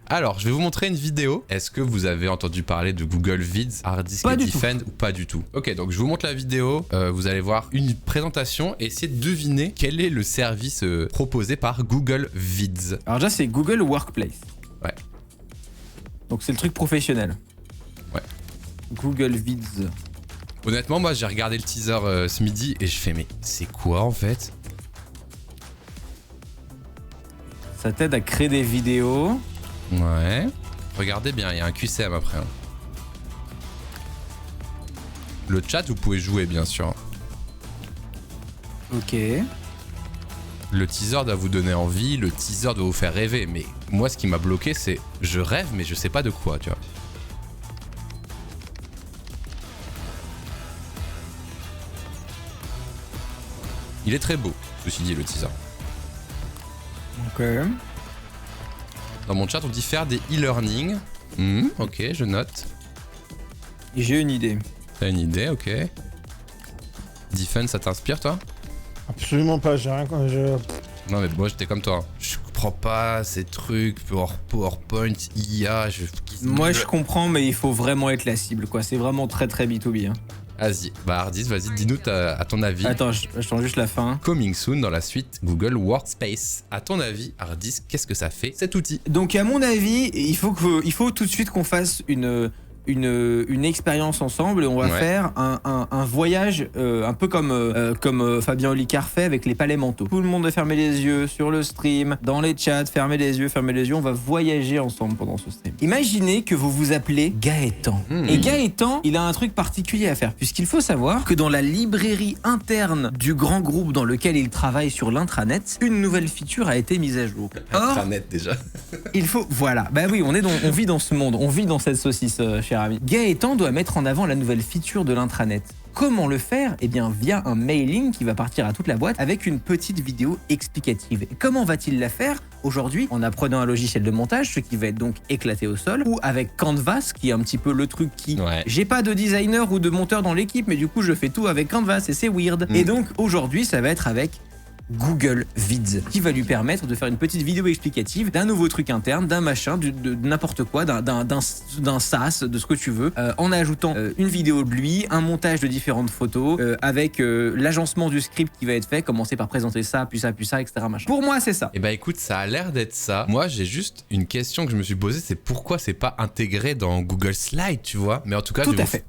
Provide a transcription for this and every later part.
Alors, je vais vous montrer une vidéo. Est-ce que vous avez entendu parler de Google Vids, Hard Disk et Defend ou pas du tout? Ok, donc je vous montre la vidéo. Vous allez voir une présentation et essayer de deviner quel est le service proposé par Google Vids. Alors déjà, c'est Google Workplace. Ouais. Donc c'est le truc professionnel. Ouais. Google Vids. Honnêtement, moi, j'ai regardé le teaser ce midi et je fais, mais c'est quoi en fait? Ça t'aide à créer des vidéos. Ouais. Regardez bien, il y a un QCM après. Hein. Le chat, vous pouvez jouer, bien sûr. Ok. Le teaser doit vous donner envie, le teaser doit vous faire rêver. Mais moi, ce qui m'a bloqué, c'est je rêve, mais je sais pas de quoi, tu vois. Il est très beau, ceci dit, le teaser. Ok. Dans mon chat, on dit faire des e-learning. Ok, je note. J'ai une idée. T'as une idée, ok. Defense, ça t'inspire, toi? Absolument pas, j'ai rien. Non, mais moi, j'étais comme toi. Je comprends pas ces trucs, PowerPoint, IA. Moi, je comprends, mais il faut vraiment être la cible, quoi. C'est vraiment très très B2B. Hein. Vas-y, bah Hardis, vas-y, dis-nous à ton avis. Attends, j'attends juste la fin. Coming soon dans la suite Google Workspace. À ton avis, Hardis, qu'est-ce que ça fait cet outil? Donc à mon avis, il faut tout de suite qu'on fasse une expérience ensemble et on va faire un voyage un peu comme Fabien Olicard fait avec les palais mentaux. Tout le monde va fermer les yeux sur le stream, dans les chats, fermez les yeux, on va voyager ensemble pendant ce stream. Imaginez que vous vous appelez Gaëtan. Et Gaëtan, il a un truc particulier à faire puisqu'il faut savoir que dans la librairie interne du grand groupe dans lequel il travaille sur l'intranet, une nouvelle feature a été mise à jour. Intranet déjà. Il faut, voilà, bah oui, on vit dans ce monde, on vit dans cette saucisse, cher ami. Gaëtan doit mettre en avant la nouvelle feature de l'intranet. Comment le faire? Eh bien, via un mailing qui va partir à toute la boîte avec une petite vidéo explicative. Et comment va-t-il la faire aujourd'hui? En apprenant un logiciel de montage, ce qui va être donc éclaté au sol, ou avec Canvas, qui est un petit peu le truc qui... J'ai pas de designer ou de monteur dans l'équipe, mais du coup, je fais tout avec Canvas et c'est weird. Et donc, aujourd'hui, ça va être avec Google Vids, qui va lui permettre de faire une petite vidéo explicative d'un nouveau truc interne, d'un machin, de n'importe quoi, d'un SaaS, de ce que tu veux, en ajoutant une vidéo de lui, un montage de différentes photos, avec l'agencement du script qui va être fait, commencer par présenter ça, puis ça, etc. Machin. Pour moi, c'est ça. Et bah écoute, ça a l'air d'être ça. Moi, j'ai juste une question que je me suis posée, c'est pourquoi c'est pas intégré dans Google Slide, tu vois? Mais en tout cas, tout à fait.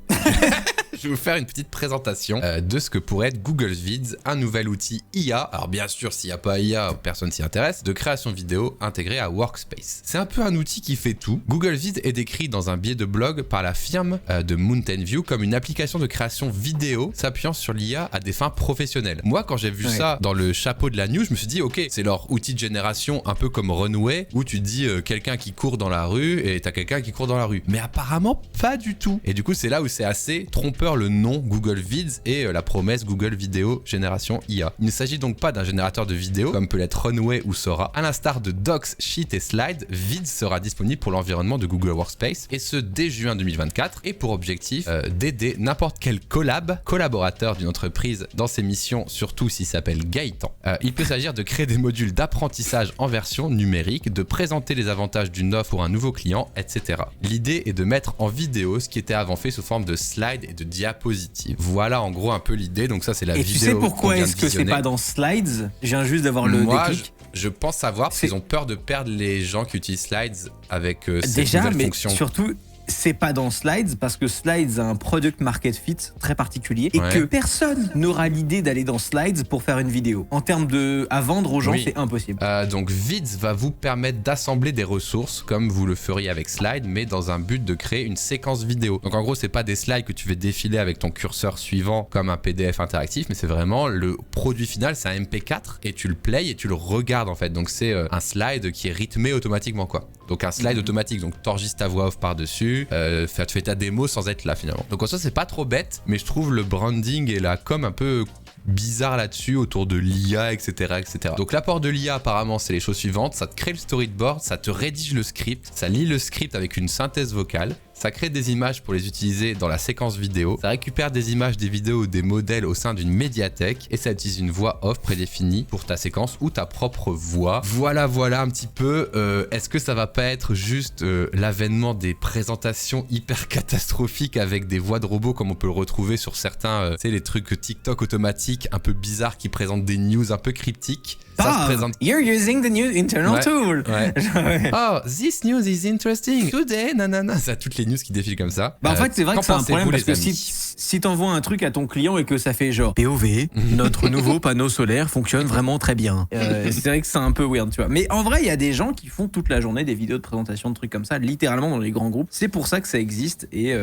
Je vais vous faire une petite présentation de ce que pourrait être Google Vids, un nouvel outil IA. Alors bien sûr, s'il n'y a pas IA, personne s'y intéresse, de création vidéo intégrée à Workspace. C'est un peu un outil qui fait tout. Google Vids est décrit dans un billet de blog par la firme de Mountain View comme une application de création vidéo s'appuyant sur l'IA à des fins professionnelles. Moi, quand j'ai vu ça dans le chapeau de la news, je me suis dit, ok, c'est leur outil de génération un peu comme Runway, où tu dis quelqu'un qui court dans la rue et t'as quelqu'un qui court dans la rue. Mais apparemment, pas du tout. Et du coup, c'est là où c'est assez trompeur le nom Google Vids et la promesse Google Vidéo Génération IA. Il ne s'agit donc pas d'un générateur de vidéos comme peut l'être Runway ou Sora. À l'instar de Docs, Sheet et Slide, Vids sera disponible pour l'environnement de Google Workspace et ce dès juin 2024 et pour objectif d'aider n'importe quel collaborateur d'une entreprise dans ses missions, surtout s'il s'appelle Gaëtan. Il peut s'agir de créer des modules d'apprentissage en version numérique, de présenter les avantages d'une offre pour un nouveau client, etc. L'idée est de mettre en vidéo ce qui était avant fait sous forme de slide et de diapositive. Voilà en gros un peu l'idée, donc ça c'est la vidéo. Et tu sais pourquoi est-ce que c'est pas dans Slides? Je viens juste d'avoir le déclic. Je pense savoir parce qu'ils ont peur de perdre les gens qui utilisent Slides avec cette nouvelle fonction. Surtout, c'est pas dans Slides parce que Slides a un product market fit très particulier et que personne n'aura l'idée d'aller dans Slides pour faire une vidéo. En termes à vendre aux gens, c'est impossible. Donc Vids va vous permettre d'assembler des ressources comme vous le feriez avec Slides, mais dans un but de créer une séquence vidéo. Donc en gros, c'est pas des slides que tu veux défiler avec ton curseur suivant comme un PDF interactif, mais c'est vraiment le produit final, c'est un MP4 et tu le plays et tu le regardes en fait. Donc c'est un slide qui est rythmé automatiquement quoi. Donc un slide automatique, donc t'enregistres ta voix off par-dessus, tu fais ta démo sans être là finalement. Donc en soi c'est pas trop bête, mais je trouve le branding et la com un peu bizarre là-dessus autour de l'IA, etc., etc. Donc l'apport de l'IA apparemment c'est les choses suivantes, ça te crée le storyboard, ça te rédige le script, ça lit le script avec une synthèse vocale, Ça crée des images pour les utiliser dans la séquence vidéo. Ça récupère des images, des vidéos ou des modèles au sein d'une médiathèque et ça utilise une voix off prédéfinie pour ta séquence ou ta propre voix. Voilà un petit peu. Est-ce que ça va pas être juste l'avènement des présentations hyper catastrophiques avec des voix de robots comme on peut le retrouver sur certains, tu sais, les trucs TikTok automatiques un peu bizarres qui présentent des news un peu cryptiques. Ça se présente. You're using the new internal tool. Ouais. Oh, this news is interesting. Today, nanana. Ça, toutes les news qui défilent comme ça. Bah en fait, c'est vrai que c'est un problème parce que si t'envoies un truc à ton client et que ça fait genre POV, notre nouveau panneau solaire fonctionne vraiment très bien. C'est vrai que c'est un peu weird, tu vois. Mais en vrai, il y a des gens qui font toute la journée des vidéos de présentation de trucs comme ça, littéralement dans les grands groupes. C'est pour ça que ça existe et.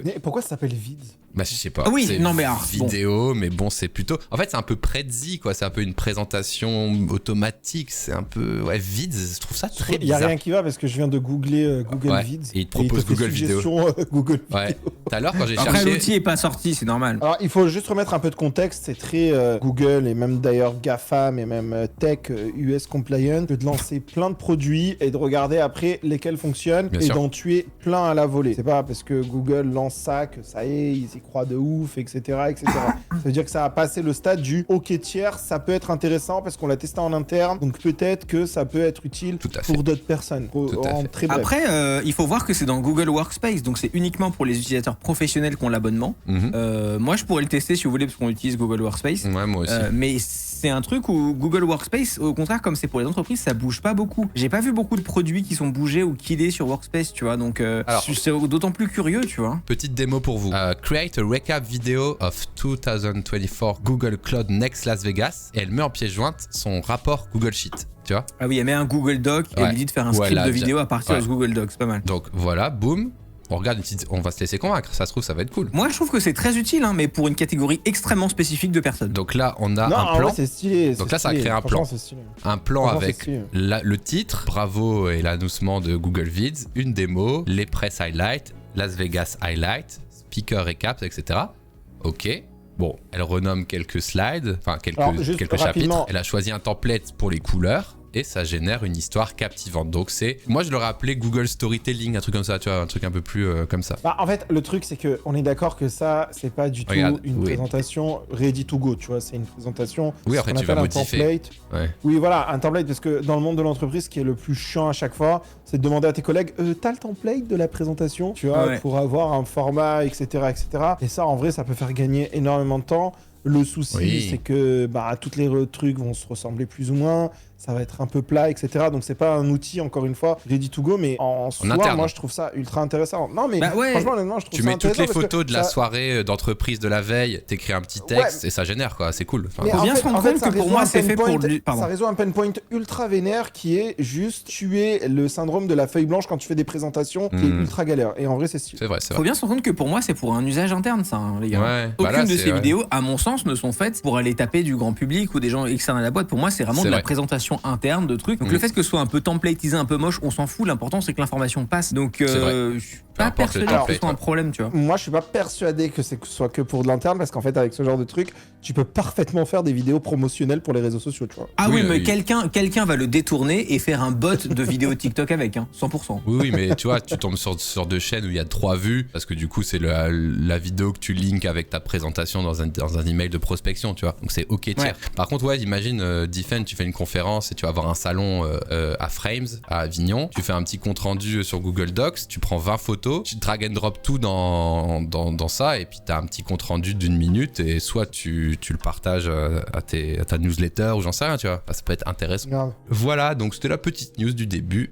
Mais pourquoi ça s'appelle Vids? Bah je sais pas. Ah oui, c'est non mais alors, vidéo, mais bon c'est plutôt. En fait c'est un peu Prezi quoi, c'est un peu une présentation automatique, c'est un peu Vids. Je trouve ça très bizarre. Il y a rien qui va parce que je viens de googler Google Vids. Et il te propose Google Vidéo. Google Ouais. Vidéo. Tout à l'heure quand j'ai Après cherché. l'outil est pas sorti, c'est normal. Alors il faut juste remettre un peu de contexte, c'est très Google et même d'ailleurs GAFAM et même Tech US compliant de lancer plein de produits et de regarder après lesquels fonctionnent et d'en tuer plein à la volée. C'est pas parce que Google lance ça que ça y est, ils y croient de ouf, etc. Ça veut dire que ça a passé le stade du OK tiers, ça peut être intéressant parce qu'on l'a testé en interne, donc peut-être que ça peut être utile pour d'autres personnes. Très bref. Après, il faut voir que c'est dans Google Workspace, donc c'est uniquement pour les utilisateurs professionnels qui ont l'abonnement. Moi, je pourrais le tester si vous voulez parce qu'on utilise Google Workspace. Ouais, moi aussi. Mais c'est un truc où Google Workspace, au contraire, comme c'est pour les entreprises, ça bouge pas beaucoup. J'ai pas vu beaucoup de produits qui sont bougés ou killés sur Workspace, tu vois. Donc, c'est d'autant plus curieux, tu vois. Petite démo pour vous. Create a recap video of 2024 Google Cloud Next Las Vegas. Et elle met en pièce jointe son rapport Google Sheet. Tu vois? Ah oui, elle met un Google Doc et elle lui dit de faire un script de vidéo à partir de ce Google Doc. C'est pas mal. Donc voilà, boum. On regarde une petite... On va se laisser convaincre. Ça se trouve, ça va être cool. Moi, je trouve que c'est très utile, hein, mais pour une catégorie extrêmement spécifique de personnes. Donc là, on a un plan. C'est stylé. Donc là, ça a créé un plan. Un plan avec le titre, bravo et l'annoncement de Google Vids, une démo, les press highlights, Las Vegas highlights, speaker recaps, etc. Ok. Bon, elle renomme quelques slides, enfin quelques chapitres. Elle a choisi un template pour les couleurs. Et ça génère une histoire captivante. Donc c'est, moi je l'aurais appelé Google Storytelling, un truc comme ça, tu vois, un truc un peu plus comme ça. Bah, en fait, le truc c'est que on est d'accord que ça, c'est pas du tout une présentation ready to go, tu vois, c'est une présentation. Oui, après tu vas modifier. Oui, voilà, un template parce que dans le monde de l'entreprise, ce qui est le plus chiant à chaque fois, c'est de demander à tes collègues, t'as le template de la présentation, tu vois, pour avoir un format, etc., etc. Et ça, en vrai, ça peut faire gagner énormément de temps. Le souci, c'est que toutes les trucs vont se ressembler plus ou moins, ça va être un peu plat, etc. Donc c'est pas un outil, encore une fois, ready to go, mais en soi, interne. moi je trouve ça ultra intéressant. Non mais franchement, honnêtement, je trouve ça intéressant. Tu mets toutes les photos de la soirée d'entreprise de la veille, t'écris un petit texte et ça génère quoi, c'est cool. Faut bien se rendre compte que pour moi c'est fait pour lui. Ça résout un pain point ultra vénère qui est juste tuer le syndrome de la feuille blanche quand tu fais des présentations, qui est ultra galère. Et en vrai, c'est stylé. C'est vrai. Faut bien se rendre compte que pour moi c'est pour un usage interne ça, hein, les gars. Ouais. Aucune de ces vidéos, à mon sens, ne sont faites pour aller taper du grand public ou des gens externes à la boîte. Pour moi, c'est vraiment de la présentation interne de trucs. Donc le fait que ce soit un peu templatisé, un peu moche, on s'en fout. L'important, c'est que l'information passe. Donc je suis pas persuadé que ce soit un problème, tu vois. Moi, je suis pas persuadé que ce soit que pour de l'interne parce qu'en fait, avec ce genre de truc, tu peux parfaitement faire des vidéos promotionnelles pour les réseaux sociaux, tu vois. Ah oui, mais quelqu'un va le détourner et faire un bot de vidéo TikTok avec, hein, 100%. Oui, mais tu vois, tu tombes sur deux chaînes où il y a 3 vues parce que du coup, c'est la vidéo que tu links avec ta présentation dans un email de prospection, tu vois. Donc c'est ok tiers. Par contre, imagine, Defend, tu fais une conférence et tu vas avoir un salon à Frames, à Avignon. Tu fais un petit compte rendu sur Google Docs, tu prends 20 photos, tu drag and drop tout dans ça et puis tu as un petit compte rendu d'1 minute et soit tu le partages à ta newsletter ou j'en sais rien, tu vois. Ça peut être intéressant. Grave. Voilà, donc c'était la petite news du début.